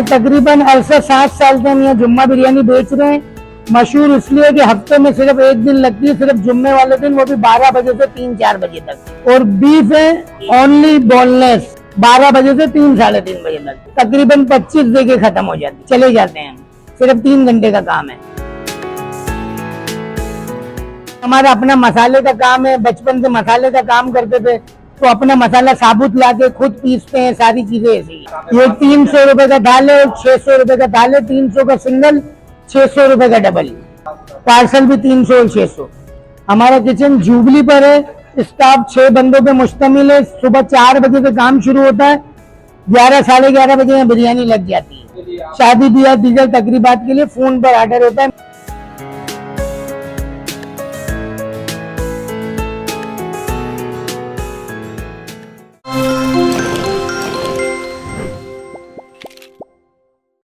तकरीबन 68 साल से हम यहाँ जुम्मा बिरयानी बेच रहे हैं। मशहूर इसलिए कि हफ्ते में सिर्फ एक दिन लगती है, सिर्फ जुम्मे वाले दिन, वो भी 12 बजे से 3-4 बजे तक। और बीफ है ओनली बोनलेस, 12 बजे से 3 साढ़े 3 बजे तक। तकरीबन 25 देके खत्म हो जाती, चले जाते हैं। सिर्फ 3 घंटे का काम है। हमारा अपना मसाले का काम है। बचपन से मसाले का काम करते थे, तो अपना मसाला साबुत लाके खुद पीसते हैं। सारी चीजें ऐसी। ये 300 रुपए का दाल है, 600 रुपए का दाल है, 300 का सिंगल, 600 रुपए का डबल। पार्सल भी 300 और 600। हमारा किचन जुबली पर है। स्टाफ 6 बंदों पे मुश्तमिल है। सुबह 4 बजे से काम शुरू होता है, 11 साढ़े 11 बजे में बिरयानी लग जाती है। शादी ब्याह दीगर तकरीबात के लिए फोन पर ऑर्डर होता है।